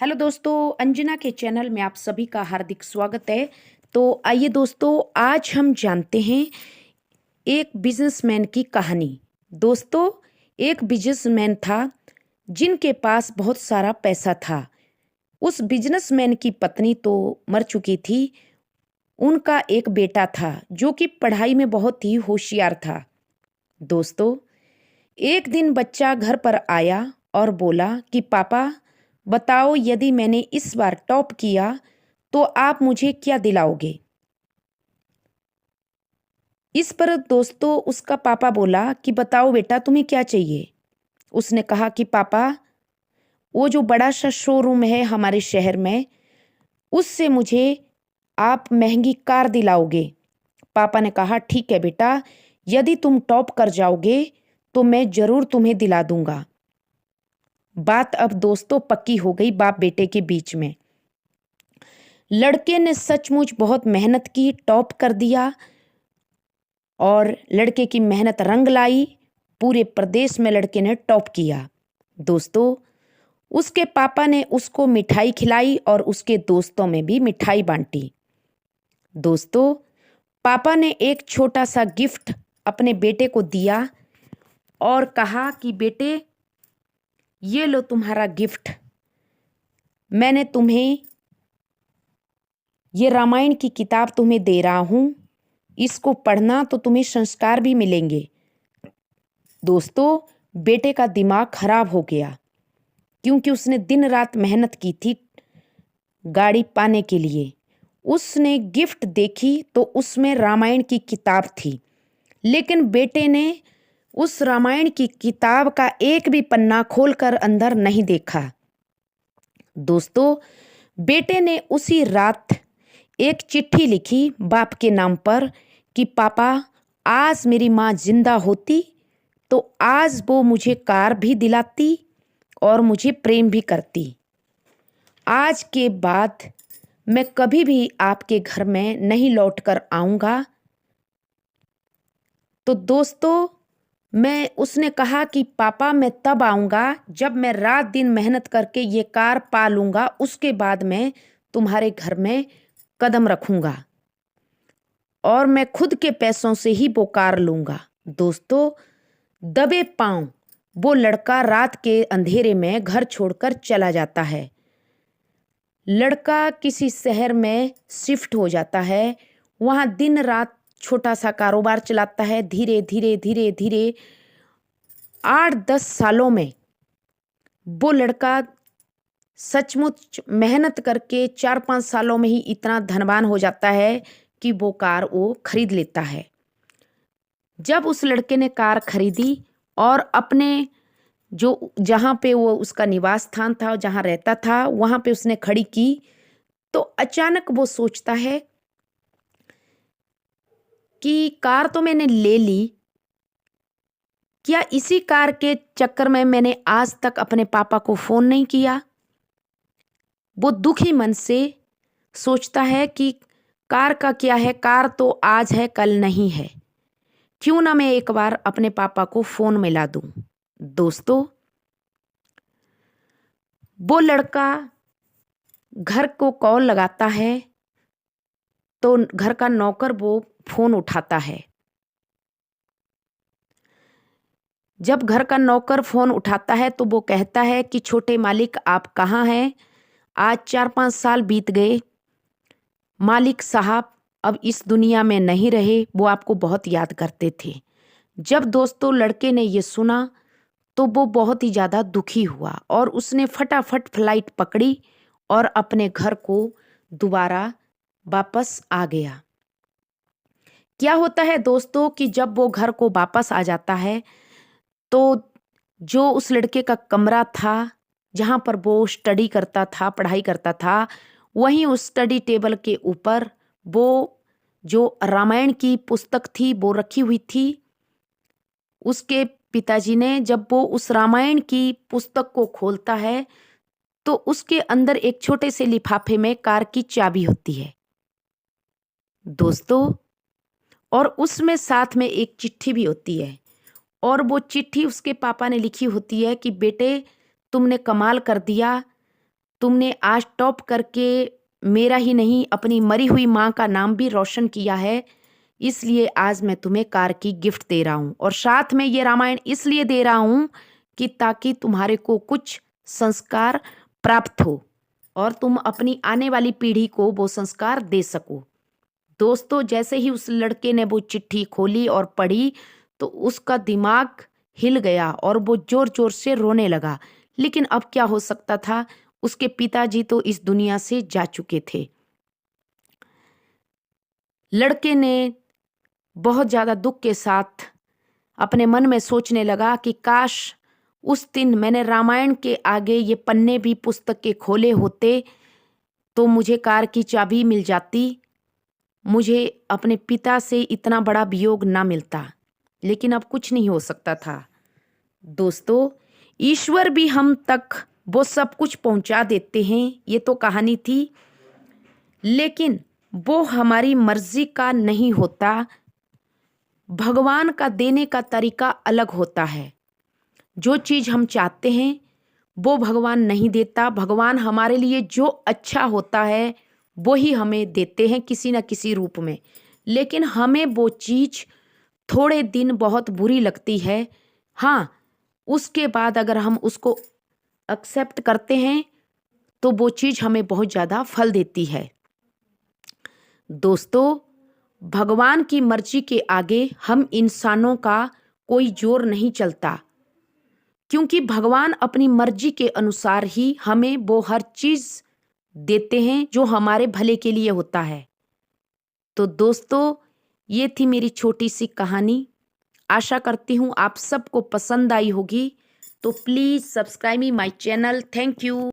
Hello दोस्तों, अंजना के channel में आप सभी का हार्दिक स्वागत है। तो आइए दोस्तों, आज हम जानते हैं एक बिजनेसमैन की कहानी। दोस्तों, एक बिजनेसमैन था जिनके पास बहुत सारा पैसा था। उस बिजनेसमैन की पत्नी तो मर चुकी थी। उनका एक बेटा था जो कि पढ़ाई में बहुत ही होशियार था। दोस्तों, एक दिन बच्चा घर पर आया और बोला कि पापा, बताओ यदि मैंने इस बार टॉप किया तो आप मुझे क्या दिलाओगे। इस पर दोस्तों उसका पापा बोला कि बताओ बेटा, तुम्हें क्या चाहिए। उसने कहा कि पापा, वो जो बड़ा सा शोरूम है हमारे शहर में, उससे मुझे आप महंगी कार दिलाओगे। पापा ने कहा ठीक है बेटा, यदि तुम टॉप कर जाओगे तो मैं जरूर तुम्हें दिला दूंगा। बात अब दोस्तों पक्की हो गई बाप बेटे के बीच में। लड़के ने सचमुच बहुत मेहनत की, टॉप कर दिया और लड़के की मेहनत रंग लाई। पूरे प्रदेश में लड़के ने टॉप किया। दोस्तों, उसके पापा ने उसको मिठाई खिलाई और उसके दोस्तों में भी मिठाई बांटी। दोस्तों, पापा ने एक छोटा सा गिफ्ट अपने बेटे को दिया और कहा कि बेटे, ये लो तुम्हारा गिफ्ट। मैंने तुम्हें ये रामायण की किताब तुम्हें दे रहा हूँ, इसको पढ़ना तो तुम्हें संस्कार भी मिलेंगे। दोस्तों, बेटे का दिमाग खराब हो गया क्योंकि उसने दिन रात मेहनत की थी गाड़ी पाने के लिए। उसने गिफ्ट देखी तो उसमें रामायण की किताब थी, लेकिन बेटे ने उस रामायण की किताब का एक भी पन्ना खोलकर अंदर नहीं देखा। दोस्तों, बेटे ने उसी रात एक चिट्ठी लिखी बाप के नाम पर कि पापा, आज मेरी माँ जिंदा होती तो आज वो मुझे कार भी दिलाती और मुझे प्रेम भी करती। आज के बाद मैं कभी भी आपके घर में नहीं लौट कर आऊँगा। तो दोस्तों, उसने कहा कि पापा, मैं तब आऊँगा जब मैं रात दिन मेहनत करके ये कार पा लूँगा, उसके बाद मैं तुम्हारे घर में कदम रखूँगा और मैं खुद के पैसों से ही वो कार लूँगा। दोस्तों, दबे पांव वो लड़का रात के अंधेरे में घर छोड़कर चला जाता है। लड़का किसी शहर में शिफ्ट हो जाता है, वहाँ दिन रात छोटा सा कारोबार चलाता है। धीरे धीरे धीरे धीरे 8-10 सालों में वो लड़का सचमुच मेहनत करके 4-5 सालों में ही इतना धनवान हो जाता है कि वो कार वो खरीद लेता है। जब उस लड़के ने कार खरीदी और अपने जो जहाँ पे वो उसका निवास स्थान था, जहाँ रहता था, वहाँ पे उसने खड़ी की, तो अचानक वो सोचता है कि कार तो मैंने ले ली, क्या इसी कार के चक्कर में मैंने आज तक अपने पापा को फ़ोन नहीं किया। वो दुखी मन से सोचता है कि कार का क्या है, कार तो आज है कल नहीं है, क्यों ना मैं एक बार अपने पापा को फ़ोन मिला दूं। दोस्तों, वो लड़का घर को कॉल लगाता है तो घर का नौकर वो फ़ोन उठाता है। जब घर का नौकर फ़ोन उठाता है तो वो कहता है कि छोटे मालिक, आप कहाँ हैं? आज 4-5 साल बीत गए। मालिक साहब अब इस दुनिया में नहीं रहे, वो आपको बहुत याद करते थे। जब दोस्तों लड़के ने ये सुना तो वो बहुत ही ज़्यादा दुखी हुआ और उसने फटाफट फ्लाइट पकड़ी और अपने घर को दोबारा वापस आ गया। क्या होता है दोस्तों कि जब वो घर को वापस आ जाता है तो जो उस लड़के का कमरा था, जहाँ पर वो स्टडी करता था, पढ़ाई करता था, वहीं उस स्टडी टेबल के ऊपर वो जो रामायण की पुस्तक थी वो रखी हुई थी। उसके पिताजी ने जब वो उस रामायण की पुस्तक को खोलता है तो उसके अंदर एक छोटे से लिफाफे में कार की चाबी होती है दोस्तों, और उसमें साथ में एक चिट्ठी भी होती है। और वो चिट्ठी उसके पापा ने लिखी होती है कि बेटे, तुमने कमाल कर दिया, तुमने आज टॉप करके मेरा ही नहीं अपनी मरी हुई माँ का नाम भी रोशन किया है, इसलिए आज मैं तुम्हें कार की गिफ्ट दे रहा हूँ। और साथ में ये रामायण इसलिए दे रहा हूँ कि ताकि तुम्हारे को कुछ संस्कार प्राप्त हो और तुम अपनी आने वाली पीढ़ी को वो संस्कार दे सको। दोस्तों, जैसे ही उस लड़के ने वो चिट्ठी खोली और पढ़ी तो उसका दिमाग हिल गया और वो जोर जोर से रोने लगा। लेकिन अब क्या हो सकता था, उसके पिताजी तो इस दुनिया से जा चुके थे। लड़के ने बहुत ज्यादा दुख के साथ अपने मन में सोचने लगा कि काश उस दिन मैंने रामायण के आगे ये पन्ने भी पुस्तक के खोले होते तो मुझे कार की चाबी मिल जाती, मुझे अपने पिता से इतना बड़ा वियोग ना मिलता। लेकिन अब कुछ नहीं हो सकता था। दोस्तों, ईश्वर भी हम तक वो सब कुछ पहुंचा देते हैं, ये तो कहानी थी, लेकिन वो हमारी मर्जी का नहीं होता। भगवान का देने का तरीका अलग होता है। जो चीज़ हम चाहते हैं वो भगवान नहीं देता। भगवान हमारे लिए जो अच्छा होता है वो ही हमें देते हैं किसी न किसी रूप में। लेकिन हमें वो चीज़ थोड़े दिन बहुत बुरी लगती है। हाँ, उसके बाद अगर हम उसको एक्सेप्ट करते हैं तो वो चीज़ हमें बहुत ज़्यादा फल देती है। दोस्तों, भगवान की मर्जी के आगे हम इंसानों का कोई जोर नहीं चलता, क्योंकि भगवान अपनी मर्जी के अनुसार ही हमें वो हर चीज़ देते हैं जो हमारे भले के लिए होता है। तो दोस्तों, ये थी मेरी छोटी सी कहानी। आशा करती हूँ आप सबको पसंद आई होगी। तो please subscribe me my channel. Thank you.